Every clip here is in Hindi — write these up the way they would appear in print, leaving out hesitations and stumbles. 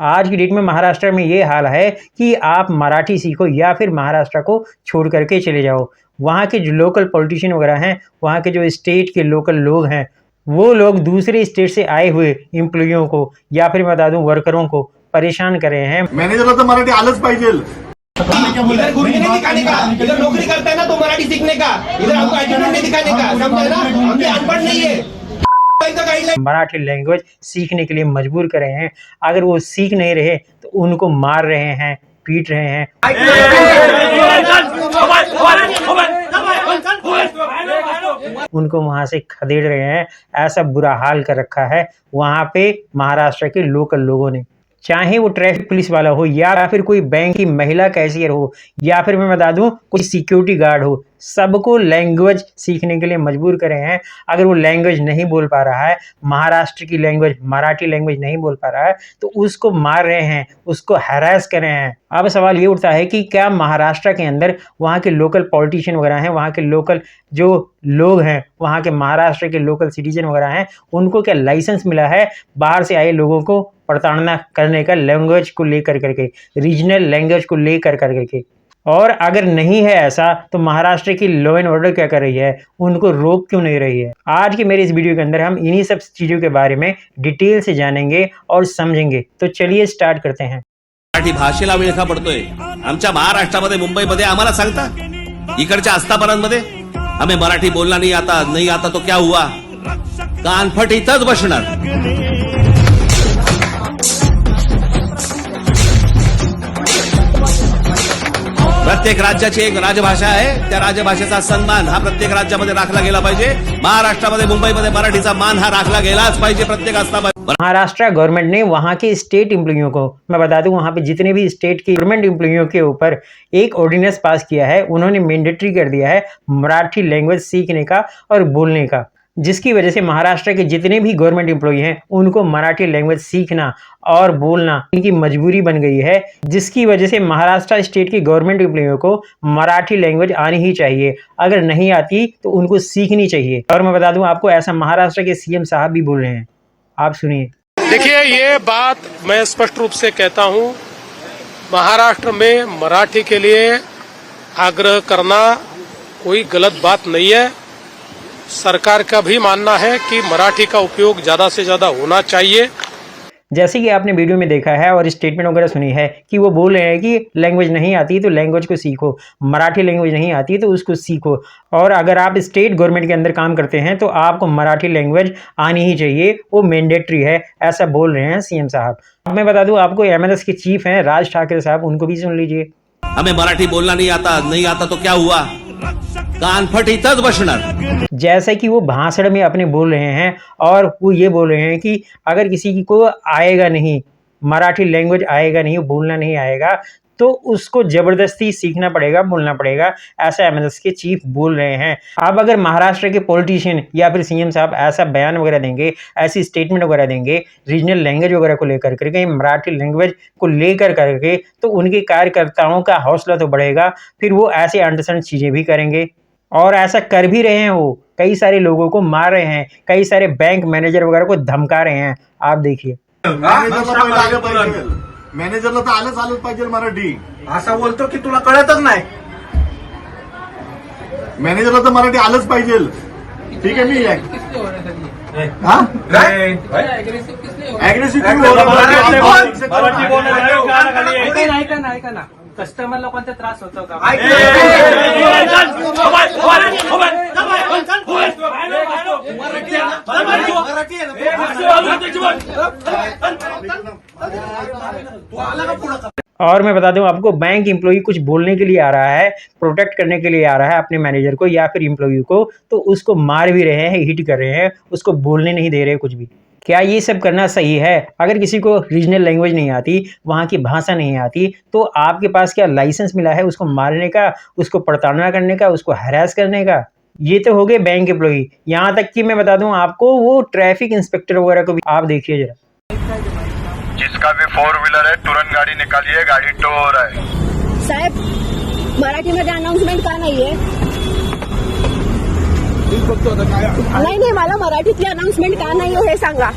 आज की डेट में महाराष्ट्र में ये हाल है कि आप मराठी सीखो या फिर महाराष्ट्र को छोड़ करके चले जाओ। वहाँ के जो लोकल पॉलिटिशियन वगैरह हैं, वहाँ के जो स्टेट के लोकल लोग हैं, वो लोग दूसरे स्टेट से आए हुए एम्प्लॉइयों को या फिर बता दूं वर्करों को परेशान कर रहे हैं। मैनेजरला तर मराठी आलंच पाहिजे। इधर घुसने नहीं दिखाने का, इधर नौकरी करता है ना तो मराठी सीखने का, इधर हमको एटीट्यूड नहीं दिखाने का, समझे ना? हम भी अनपढ़ नहीं है। मराठी लैंग्वेज सीखने के लिए मजबूर कर रहे हैं। अगर वो सीख नहीं रहे तो उनको मार रहे हैं, पीट रहे हैं। उनको वहां से खदेड़ रहे हैं। ऐसा बुरा हाल कर रखा है वहां पे महाराष्ट्र के लोकल लोगों ने। चाहे वो ट्रैफिक पुलिस वाला हो या फिर कोई बैंक की महिला कैशियर हो या फिर मैं बता दूं कोई सिक्योरिटी गार्ड हो, सबको लैंग्वेज सीखने के लिए मजबूर कर रहे हैं। अगर वो लैंग्वेज नहीं बोल पा रहा है, महाराष्ट्र की लैंग्वेज मराठी लैंग्वेज नहीं बोल पा रहा है, तो उसको मार रहे हैं, उसको हैरेस कर रहे हैं। अब सवाल ये उठता है कि क्या महाराष्ट्र के अंदर वहाँ के लोकल पॉलिटिशियन वगैरह हैं, वहाँ के लोकल जो लोग हैं, वहाँ के महाराष्ट्र के लोकल सिटीजन वगैरह हैं, उनको क्या लाइसेंस मिला है बाहर से आए लोगों को प्रताड़ना करने का, लैंग्वेज को लेकर करके, रीजनल लैंग्वेज को लेकर करके? और अगर नहीं है ऐसा तो महाराष्ट्र की लॉ एंड ऑर्डर क्या कर रही है, उनको रोक क्यों नहीं रही है? आज के मेरे इस वीडियो के अंदर हम इन्हीं सब चीज़ों के बारे में डिटेल से जानेंगे और समझेंगे। तो चलिए स्टार्ट करते हैं। मराठी भाषेला विळखा पडतोय आमच्या महाराष्ट्रामध्ये, मुंबईमध्ये आम्हाला सांगता इकडच्या आस्थापनांमध्ये हमें मराठी बोलना नहीं आता तो क्या हुआ? कानफट इथंच बसणार। प्रत्येक राज्याची एक राजभाषा आहे, त्या राजभाषेचा सन्मान हा प्रत्येक राज्यामध्ये राखला गेला पाहिजे। महाराष्ट्रामध्ये, मुंबईमध्ये मराठीचा मान हा राखला गेलाच पाहिजे प्रत्येक आस्थापना। महाराष्ट्र गवर्नमेंट ने वहाँ के स्टेट एम्प्लॉइयों को, मैं बता दूं वहाँ पे जितने भी स्टेट के गवर्नमेंट एम्प्लॉइयों के ऊपर एक ऑर्डिनेंस पास किया है। उन्होंने मैंडेटरी कर दिया है मराठी लैंग्वेज सीखने का और बोलने का, जिसकी वजह से महाराष्ट्र के जितने भी गवर्नमेंट एम्प्लॉई हैं उनको मराठी लैंग्वेज सीखना और बोलना इनकी मजबूरी बन गई है, जिसकी वजह से महाराष्ट्र स्टेट की गवर्नमेंट एम्प्लॉइयों को मराठी लैंग्वेज आनी ही चाहिए। अगर नहीं आती तो उनको सीखनी चाहिए। और मैं बता दूं आपको, ऐसा महाराष्ट्र के सीएम साहब भी बोल रहे हैं, आप सुनिए। देखिए, ये बात मैं स्पष्ट रूप से कहता हूं, महाराष्ट्र में मराठी के लिए आग्रह करना कोई गलत बात नहीं है। सरकार का भी मानना है कि मराठी का उपयोग ज्यादा से ज्यादा होना चाहिए। जैसे कि आपने वीडियो में देखा है और स्टेटमेंट वगैरह सुनी है कि वो बोल रहे हैं कि लैंग्वेज नहीं आती तो लैंग्वेज को सीखो, मराठी लैंग्वेज नहीं आती तो उसको सीखो। और अगर आप स्टेट गवर्नमेंट के अंदर काम करते हैं तो आपको मराठी लैंग्वेज आनी ही चाहिए, वो मैंडेटरी है, ऐसा बोल रहे हैं सीएम साहब। अब मैं बता दूं आपको, एमएनएस के चीफ हैं राज ठाकरे साहब, उनको भी सुन लीजिए। हमें मराठी बोलना नहीं आता तो क्या हुआ? कानफट इथंच बसणार। जैसे कि वो भाषण में अपने बोल रहे हैं और वो ये बोल रहे हैं कि अगर किसी को आएगा नहीं, मराठी लैंग्वेज आएगा नहीं, बोलना नहीं आएगा, तो उसको जबरदस्ती सीखना पड़ेगा, बोलना पड़ेगा, ऐसा एमएनएस के चीफ बोल रहे हैं। अब अगर महाराष्ट्र के पॉलिटिशियन या फिर सीएम साहब ऐसा बयान वगैरह देंगे, ऐसी स्टेटमेंट वगैरह देंगे रीजनल लैंग्वेज वगैरह को लेकर करके, मराठी लैंग्वेज को लेकर करके, तो उनके कार्यकर्ताओं का हौसला तो बढ़ेगा, फिर वो ऐसे अंडरस्टैंड चीज़ें भी करेंगे। और ऐसा कर भी रहे हैं, वो कई सारे लोगों को मार रहे हैं, कई सारे बैंक मैनेजर वगैरह को धमका रहे हैं। आप देखिए, मॅनेजरला तर आलंच पाहिजे मराठी, असं बोलतो की तुला कळतच नाही। मॅनेजरला तर मराठी आलंच पाहिजे। ठीक आहे, मी ऐका ना, कस्टमर लोकांचा त्रास होतो का? और मैं बता दूं आपको, बैंक एम्प्लॉई कुछ बोलने के लिए आ रहा है, प्रोटेक्ट करने के लिए आ रहा है अपने मैनेजर को या फिर एम्प्लॉई को, तो उसको मार भी रहे हैं, हिट कर रहे हैं, उसको बोलने नहीं दे रहे कुछ भी। क्या ये सब करना सही है? अगर किसी को रीजनल लैंग्वेज नहीं आती, वहाँ की भाषा नहीं आती, तो आपके पास क्या लाइसेंस मिला है उसको मारने का, उसको प्रताड़ना करने का, उसको हैरेस करने का? ये तो हो गए बैंक एम्प्लॉई। यहाँ तक कि मैं बता दूं आपको, वो ट्रैफिक इंस्पेक्टर वगैरह को भी आप देखिए जरा। जिसका भी 4 व्हीलर है तुरंत गाड़ी निकालिए, गाड़ी टो हो रहा है। साहेब, मराठीमध्ये अनाउन्समेंट का नाहीये? नाही, मला मराठीतली अनाउन्समेंट का नाही हे सांगा।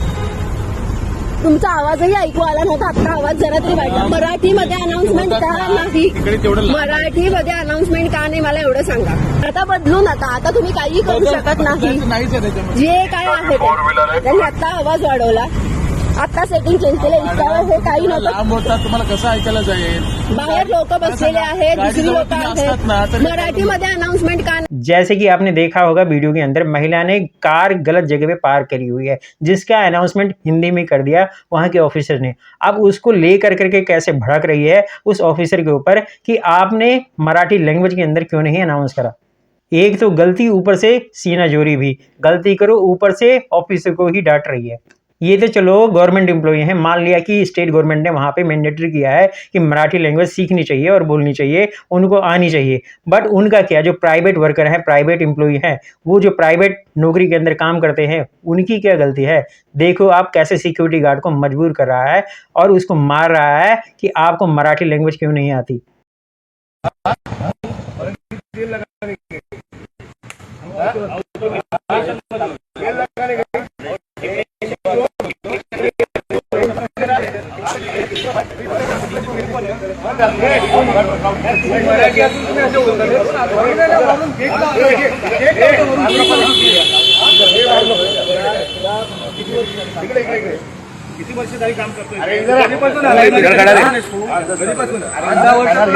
तुमचा आवाजही ऐकू आला नव्हता. आता आवाज जरा तरी वाटला. मराठीमध्ये अनाउन्समेंट का नाही? मराठीमध्ये अनाउन्समेंट का नाही मला एवढं सांगा. आता बदलून आता तुम्ही काही करू शकत नाही. जे काय आहे त्यांनी आता आवाज वाढवला, आता सेटिंग चेंज केलं. इतक्यावर हे काही नव्हतं. तुम्हाला कसं ऐकायला जाईल? बाहेर लोक बसलेले आहेत, दुसरी लोक आहेत. मराठीमध्ये अनाउन्समेंट का नहीं? जैसे कि आपने देखा होगा वीडियो के अंदर महिला ने कार गलत जगह पे पार्क करी हुई है, जिसका अनाउंसमेंट हिंदी में कर दिया वहां के ऑफिसर ने. अब उसको लेकर करके कैसे भड़क रही है उस ऑफिसर के ऊपर कि आपने मराठी लैंग्वेज के अंदर क्यों नहीं अनाउंस करा. एक तो गलती, ऊपर से सीना जोरी भी. गलती करो, ऊपर से ऑफिसर को ही डांट रही है. ये तो चलो गवर्नमेंट एम्प्लॉई हैं, मान लिया कि स्टेट गवर्नमेंट ने वहाँ पे मैंडेटरी किया है कि मराठी लैंग्वेज सीखनी चाहिए और बोलनी चाहिए, उनको आनी चाहिए. बट उनका क्या, जो प्राइवेट वर्कर है, प्राइवेट एम्प्लॉई है, वो जो प्राइवेट नौकरी के अंदर काम करते हैं, उनकी क्या गलती है? देखो आप कैसे सिक्योरिटी गार्ड को मजबूर कर रहा है और उसको मार रहा है कि आपको मराठी लैंग्वेज क्यों नहीं आती. किती वर्ष झाली काम करतोय?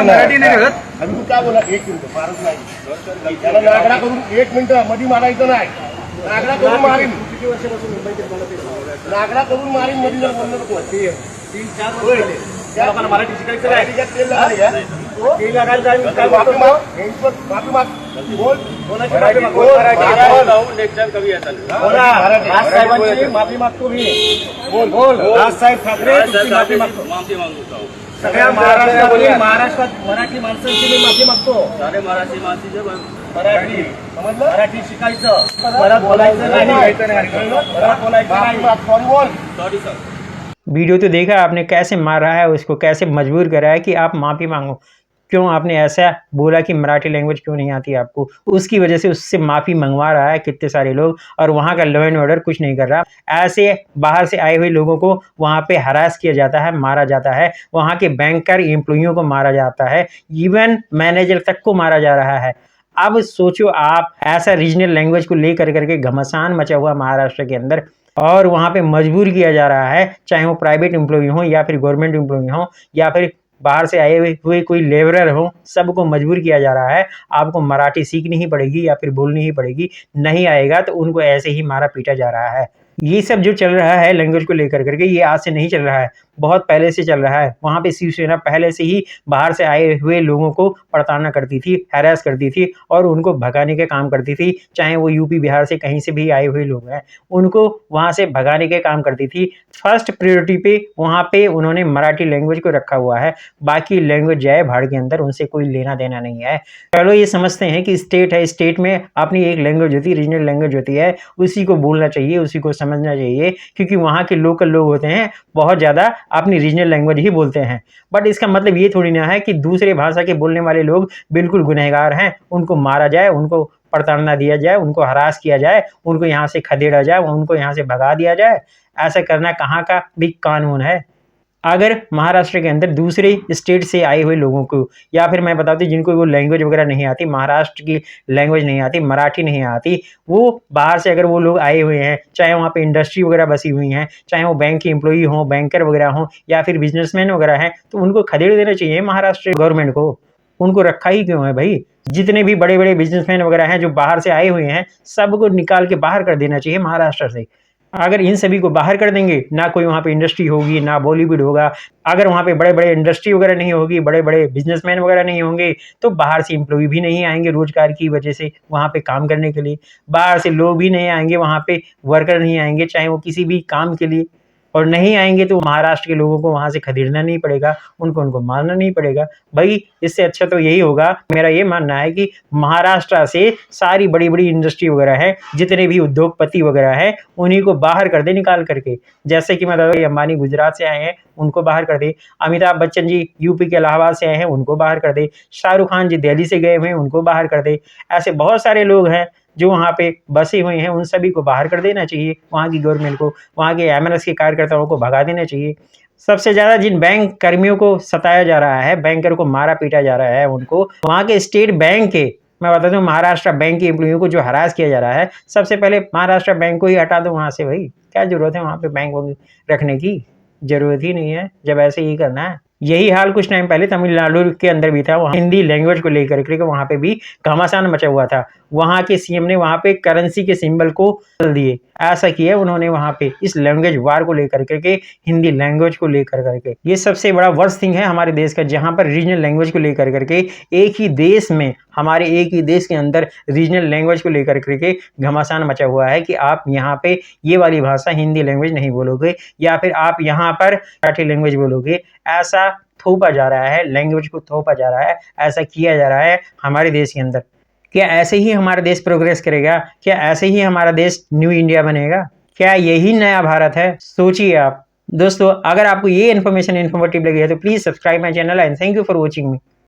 मराठी नाही करत. आणि तू काय बोला? 1 मिनिट मारत नाही त्याला. नागडा करून 1 मिनिट मध्ये मारायचं नाही. नागडा करून मारीन. किती वर्षापासून मुंबईत नागडा करून मारीन मध्ये जर बोललं नको. 3-4 वर्ष त्या लोकांना मराठी शिकायचं आहे. तेल लगायला जाईल. माफी माग, माफी माग. बोल, कोणाची माफी माग? राजसाहेबांची माफी मागतो मी. बोल, राजसाहेब ठाकरे तुमची माफी मागतो. सगळ्या महाराष्ट्रात मराठी माणसांची मी माफी मागतो. सारे मराठी माणसाचे मराठी समजलं? मराठी शिकायचं, परत बोलायचं नाही. परत बोलायचं नाही. सॉरी बोल. Sorry sir. वीडियो तो देखा आपने, कैसे मार रहा है उसको, कैसे मजबूर कर रहा है कि आप माफ़ी मांगो. क्यों आपने ऐसा बोला कि मराठी लैंग्वेज क्यों नहीं आती आपको, उसकी वजह से उससे माफ़ी मंगवा रहा है कितने सारे लोग. और वहाँ का लॉ एंड ऑर्डर कुछ नहीं कर रहा. ऐसे बाहर से आए हुए लोगों को वहाँ पे हरास किया जाता है, मारा जाता है. वहाँ के बैंकर एम्प्लॉइयों को मारा जाता है, इवन मैनेजर तक को मारा जा रहा है. अब सोचो आप, ऐसा रीजनल लैंग्वेज को लेकर करके घमासान मचा हुआ महाराष्ट्र के अंदर, और वहाँ पे मजबूर किया जा रहा है, चाहे वो प्राइवेट एम्प्लॉई हो या फिर गवर्नमेंट एम्प्लॉई हो या फिर बाहर से आए हुए कोई लेबरर हो, सबको मजबूर किया जा रहा है. आपको मराठी सीखनी ही पड़ेगी या फिर बोलनी ही पड़ेगी. नहीं आएगा तो उनको ऐसे ही मारा पीटा जा रहा है. ये सब जो चल रहा है लैंग्वेज को लेकर करके, ये आज से नहीं चल रहा है, बहुत पहले से चल रहा है. वहाँ पे शिवसेना पहले से ही बाहर से आए हुए लोगों को प्रताड़ना करती थी, हैरेस करती थी और उनको भगाने के काम करती थी. चाहे वो यूपी बिहार से कहीं से भी आए हुए लोग हैं, उनको वहाँ से भगाने के काम करती थी. फर्स्ट प्रायोरिटी पे वहाँ पे उन्होंने मराठी लैंग्वेज को रखा हुआ है. बाकी लैंग्वेज जाए भाड़ के अंदर, उनसे कोई लेना देना नहीं है. चलो ये समझते हैं कि स्टेट है, स्टेट में अपनी एक लैंग्वेज होती है, रीजनल लैंग्वेज होती है, उसी को बोलना चाहिए, उसी को समझना चाहिए. क्योंकि वहाँ के लोकल लोग होते हैं बहुत ज़्यादा अपनी रीजनल लैंग्वेज ही बोलते हैं. बट इसका मतलब ये थोड़ी ना है कि दूसरे भाषा के बोलने वाले लोग बिल्कुल गुनहगार हैं, उनको मारा जाए, उनको प्रताड़ना दिया जाए, उनको हरास किया जाए, उनको यहाँ से खदेड़ा जाए, उनको यहाँ से भगा दिया जाए. ऐसा करना कहाँ का भी कानून है? अगर महाराष्ट्र के अंदर दूसरे स्टेट से आए हुए लोगों को, या फिर मैं बताती हूँ जिनको वो लैंग्वेज वगैरह नहीं आती, महाराष्ट्र की लैंग्वेज नहीं आती, मराठी नहीं आती, वो बाहर से अगर वो लोग आए हुए हैं, चाहे वहाँ पे इंडस्ट्री वगैरह बसी हुई हैं, चाहे वो बैंक के एम्प्लॉई हों, बैंकर वगैरह हों या फिर बिजनेसमैन वगैरह हैं, तो उनको खदेड़ देना चाहिए महाराष्ट्र गवर्नमेंट को. उनको रखा ही क्यों है भाई? जितने भी बड़े बड़े बिजनेसमैन वगैरह हैं जो बाहर से आए हुए हैं, सबको निकाल के बाहर कर देना चाहिए महाराष्ट्र से. अगर इन सभी को बाहर कर देंगे, ना कोई वहाँ पे इंडस्ट्री होगी, ना बॉलीवुड होगा. अगर वहाँ पे बड़े बड़े इंडस्ट्री वगैरह नहीं होगी, बड़े बड़े बिजनेसमैन वगैरह नहीं होंगे, तो बाहर से एम्प्लॉय भी नहीं आएंगे रोजगार की वजह से वहाँ पे काम करने के लिए. बाहर से लोग भी नहीं आएंगे, वहाँ पे वर्कर नहीं आएंगे, चाहे वो किसी भी काम के लिए. और नहीं आएंगे तो महाराष्ट्र के लोगों को वहाँ से खदेड़ना नहीं पड़ेगा, उनको मारना नहीं पड़ेगा. भाई इससे अच्छा तो यही होगा, मेरा ये मानना है कि महाराष्ट्र से सारी बड़ी बड़ी इंडस्ट्री वगैरह है, जितने भी उद्योगपति वगैरह हैं, उन्हीं को बाहर कर दे निकाल करके. जैसे कि मतलब अंबानी गुजरात से आए हैं, उनको बाहर कर दे. अमिताभ बच्चन जी यूपी के इलाहाबाद से आए हैं, उनको बाहर कर दे. शाहरुख खान जी दिल्ली से गए हुए हैं, उनको बाहर कर दे. ऐसे बहुत सारे लोग हैं जो वहाँ पे बसे हुए हैं उन सभी को बाहर कर देना चाहिए, वहाँ की गवर्नमेंट को, वहाँ के एमएनएस के कार्यकर्ताओं को भगा देना चाहिए। सबसे ज़्यादा जिन बैंक कर्मियों को सताया जा रहा है, बैंकर को मारा पीटा जा रहा है, उनको वहाँ के स्टेट बैंक के, मैं बता दूं महाराष्ट्र बैंक के एम्प्लॉइयों को जो हरास किया जा रहा है, सबसे पहले महाराष्ट्र बैंक को ही हटा दो वहाँ से भाई। क्या जरूरत है वहाँ पे बैंक रखने की? जरूरत ही नहीं है जब ऐसे ही करना है। यही हाल कुछ टाइम पहले तमिलनाडु के अंदर भी था, वहाँ हिंदी लैंग्वेज को लेकर के वहाँ पे भी घमासान मचा हुआ था। वहाँ के सीएम ने वहाँ पे करेंसी के सिंबल को बदल दिए, ऐसा किया उन्होंने वहाँ पे इस लैंग्वेज वार को लेकर के, हिंदी लैंग्वेज को लेकर करके। ये सबसे बड़ा वर्स्ट थिंग है हमारे देश का, जहाँ पर रीजनल लैंग्वेज को लेकर करके एक ही देश में, हमारे एक ही देश के अंदर रीजनल लैंग्वेज को लेकर के घमासान मचा हुआ है कि आप यहाँ पे ये वाली भाषा हिंदी लैंग्वेज नहीं बोलोगे या फिर आप यहाँ पर मराठी लैंग्वेज बोलोगे। ऐसा थोपा जा रहा है, लैंग्वेज को थोपा जा रहा है, ऐसा किया जा रहा है हमारे देश के अंदर। क्या ऐसे ही हमारा देश प्रोग्रेस करेगा? क्या ऐसे ही हमारा देश न्यू इंडिया बनेगा? क्या यही नया भारत है? सोचिए आप। दोस्तों, अगर आपको ये इन्फॉर्मेशन इन्फॉर्मेटिव लगी है तो please subscribe my channel and thank you for watching me.